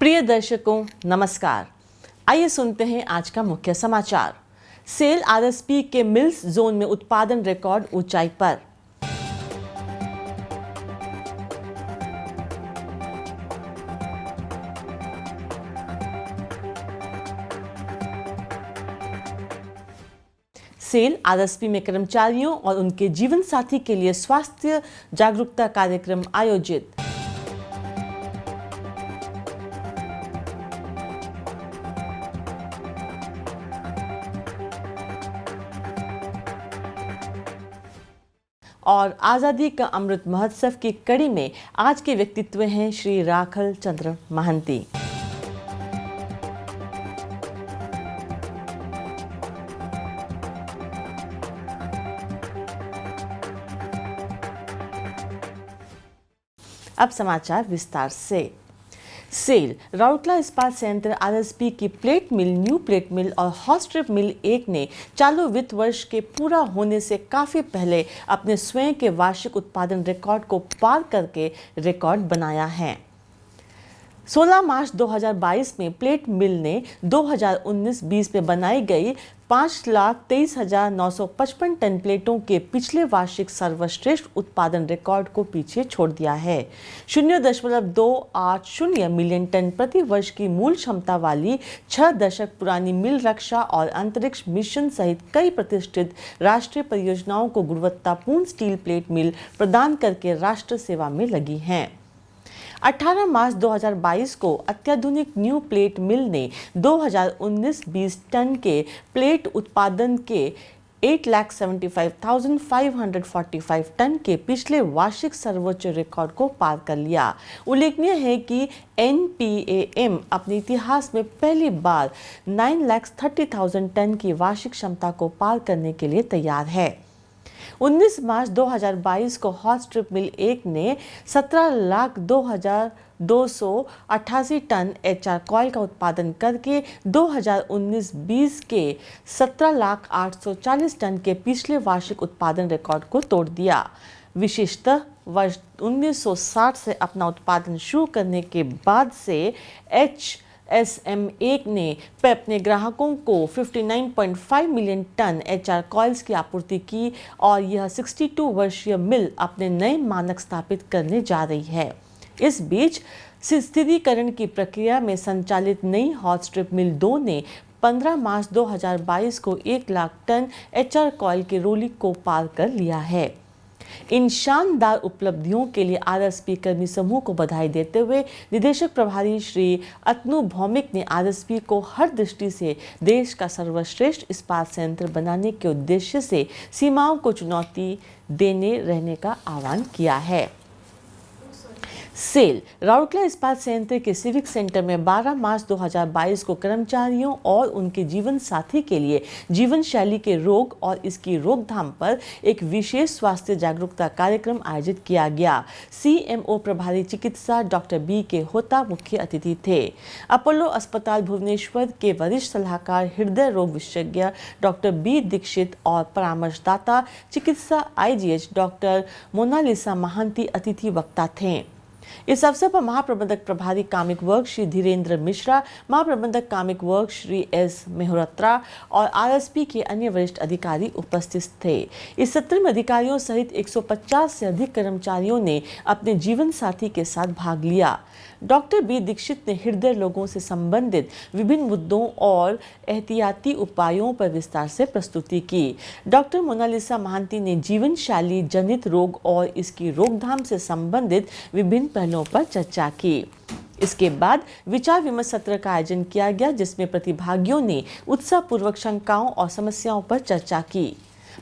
प्रिय दर्शकों नमस्कार। आइए सुनते हैं आज का मुख्य समाचार। सेल आरएसपी के मिल्स जोन में उत्पादन रिकॉर्ड ऊंचाई पर। सेल आरएसपी में कर्मचारियों और उनके जीवन साथी के लिए स्वास्थ्य जागरूकता कार्यक्रम आयोजित। और आज़ादी का अमृत महोत्सव की कड़ी में आज के व्यक्तित्व हैं श्री राखल चंद्र महंती। अब समाचार विस्तार से। सेल राउरकेला इस्पात संयंत्र आरएसपी की प्लेट मिल, न्यू प्लेट मिल और हॉट स्ट्रिप मिल 1 ने चालू वित्त वर्ष के पूरा होने से काफ़ी पहले अपने स्वयं के वार्षिक उत्पादन रिकॉर्ड को पार करके रिकॉर्ड बनाया है। 16 मार्च 2022 में प्लेट मिल ने 2019-20 में बनाई गई 5,23,955 टन प्लेटों के पिछले वार्षिक सर्वश्रेष्ठ उत्पादन रिकॉर्ड को पीछे छोड़ दिया है। 0.280 मिलियन टन प्रति वर्ष की मूल क्षमता वाली 6 दशक पुरानी मिल रक्षा और अंतरिक्ष मिशन सहित कई प्रतिष्ठित राष्ट्रीय परियोजनाओं को गुणवत्तापूर्ण स्टील प्लेट मिल प्रदान करके राष्ट्र सेवा में लगी हैं। 18 मार्च 2022 को अत्याधुनिक न्यू प्लेट मिल ने 2019-20 टन के प्लेट उत्पादन के 8,75,545 टन के पिछले वार्षिक सर्वोच्च रिकॉर्ड को पार कर लिया। उल्लेखनीय है कि NPAM अपने इतिहास में पहली बार 9,30,000 टन की वार्षिक क्षमता को पार करने के लिए तैयार है। 19 मार्च 2022 को हॉट स्ट्रिप मिल 1 ने 17,02,288 टन HR कॉयल का उत्पादन करके 2019-20 के 17,840 टन के पिछले वार्षिक उत्पादन रिकॉर्ड को तोड़ दिया। विशेषतः वर्ष 1960 से अपना उत्पादन शुरू करने के बाद से HSM1 ने अपने ग्राहकों को 59.5 मिलियन टन HR कॉइल्स की आपूर्ति की और यह 62 वर्षीय मिल अपने नए मानक स्थापित करने जा रही है। इस बीच स्थिरीकरण की प्रक्रिया में संचालित नई हॉट स्ट्रिप मिल 2 ने 15 मार्च 2022 को 1 लाख टन HR कॉइल के रोलिंग को पार कर लिया है। इन शानदार उपलब्धियों के लिए आरएसपी कर्मी समूह को बधाई देते हुए निदेशक प्रभारी श्री अतनु भौमिक ने आरएसपी को हर दृष्टि से देश का सर्वश्रेष्ठ इस्पात संयंत्र बनाने के उद्देश्य से सीमाओं को चुनौती देने रहने का आह्वान किया है। सेल राउरकेला इस्पात संयंत्र के सिविक सेंटर में 12 मार्च 2022 को कर्मचारियों और उनके जीवन साथी के लिए जीवन शैली के रोग और इसकी रोकथाम पर एक विशेष स्वास्थ्य जागरूकता कार्यक्रम आयोजित किया गया। CMO प्रभारी चिकित्सा डॉक्टर B.K. होता मुख्य अतिथि थे। अपोलो अस्पताल भुवनेश्वर के वरिष्ठ सलाहकार हृदय रोग विशेषज्ञ डॉक्टर B. दीक्षित और परामर्शदाता चिकित्सा IGH डॉक्टर मोनालिसा महंती अतिथि वक्ता थे। इस अवसर पर महाप्रबंधक प्रभारी कामिक वर्ग श्री धीरेन्द्र मिश्रा, महाप्रबंधक कामिक वर्ग श्री S. मेहरोत्रा और आरएसपी के अन्य वरिष्ठ अधिकारी उपस्थित थे। इस सत्र में अधिकारियों सहित 150 से अधिक कर्मचारियों ने अपने जीवन साथी के साथ भाग लिया। Doctor B. दीक्षित ने हृदय रोगों से संबंधित विभिन्न मुद्दों और एहतियाती उपायों पर विस्तार से प्रस्तुति की। डॉक्टर मोनालिसा महंती ने जीवन शैली जनित रोग और इसकी रोकथाम से संबंधित विभिन्न पहलुओं पर चर्चा की। इसके बाद विचार विमर्श सत्र का आयोजन किया गया, जिसमें प्रतिभागियों ने उत्साहपूर्वक शंकाओं और समस्याओं पर चर्चा की।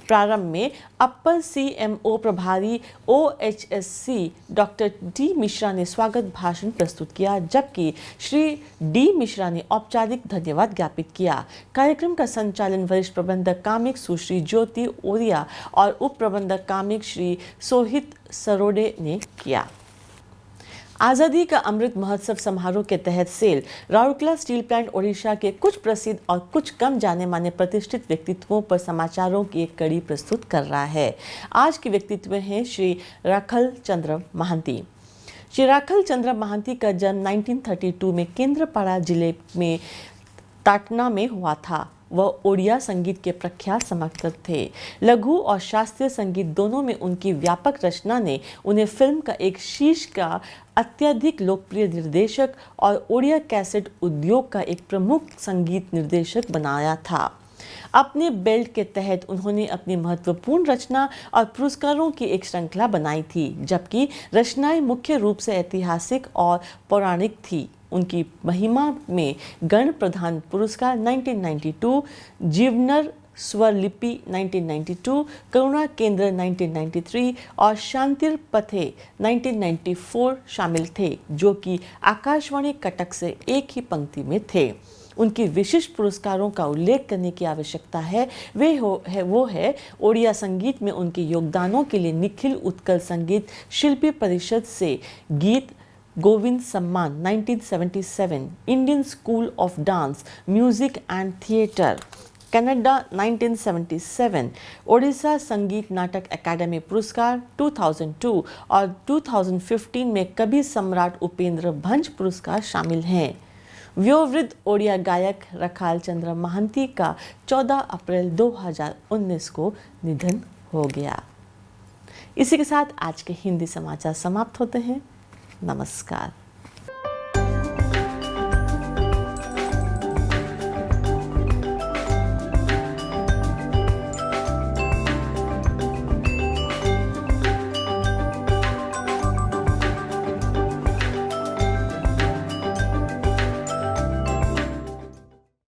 प्रारंभ में अपर CMO प्रभारी OHSC डॉक्टर D. मिश्रा ने स्वागत भाषण प्रस्तुत किया, जबकि श्री D. मिश्रा ने औपचारिक धन्यवाद ज्ञापित किया। कार्यक्रम का संचालन वरिष्ठ प्रबंधक कामिक सुश्री ज्योति ओरिया और उप प्रबंधक कामिक श्री सोहित सरोडे ने किया। आज़ादी का अमृत महोत्सव समारोह के तहत सेल राउरकेला स्टील प्लांट ओडिशा के कुछ प्रसिद्ध और कुछ कम जाने माने प्रतिष्ठित व्यक्तित्वों पर समाचारों की एक कड़ी प्रस्तुत कर रहा है। आज के व्यक्तित्व हैं श्री राखल चंद्र महंती। चिराखल चंद्र महांती का जन्म 1932 में केंद्रपाड़ा जिले में ताटना में हुआ था। वह ओडिया संगीत के प्रख्यात समर्थक थे। लघु और शास्त्रीय संगीत दोनों में उनकी व्यापक रचना ने उन्हें फिल्म का एक शीर्ष का अत्यधिक लोकप्रिय निर्देशक और ओडिया कैसेट उद्योग का एक प्रमुख संगीत निर्देशक बनाया था। अपने बेल्ट के तहत उन्होंने अपनी महत्वपूर्ण रचना और पुरस्कारों की एक श्रृंखला बनाई थी, जबकि रचनाएं मुख्य रूप से ऐतिहासिक और पौराणिक थी। उनकी महिमा में गण प्रधान पुरस्कार 1992, जीवनर स्वरलिपि 1992, करुणा केंद्र 1993 और शांतिर पथे 1994 शामिल थे, जो कि आकाशवाणी कटक से एक ही पंक्ति में थे। उनकी विशिष्ट पुरस्कारों का उल्लेख करने की आवश्यकता है। वो है ओडिया संगीत में उनके योगदानों के लिए निखिल उत्कल संगीत शिल्पी परिषद से गीत गोविंद सम्मान 1977, Indian school of dance music and theatre Canada 1977, Odisha संगीत नाटक अकादमी पुरस्कार 2002 और 2015 में कवि सम्राट उपेंद्र भंज पुरस्कार शामिल हैं। वयोवृद्ध ओडिया गायक रखाल चंद्र महांती का 14 अप्रैल 2019 को निधन हो गया। इसी के साथ आज के हिंदी समाचार समाप्त होते हैं। नमस्कार।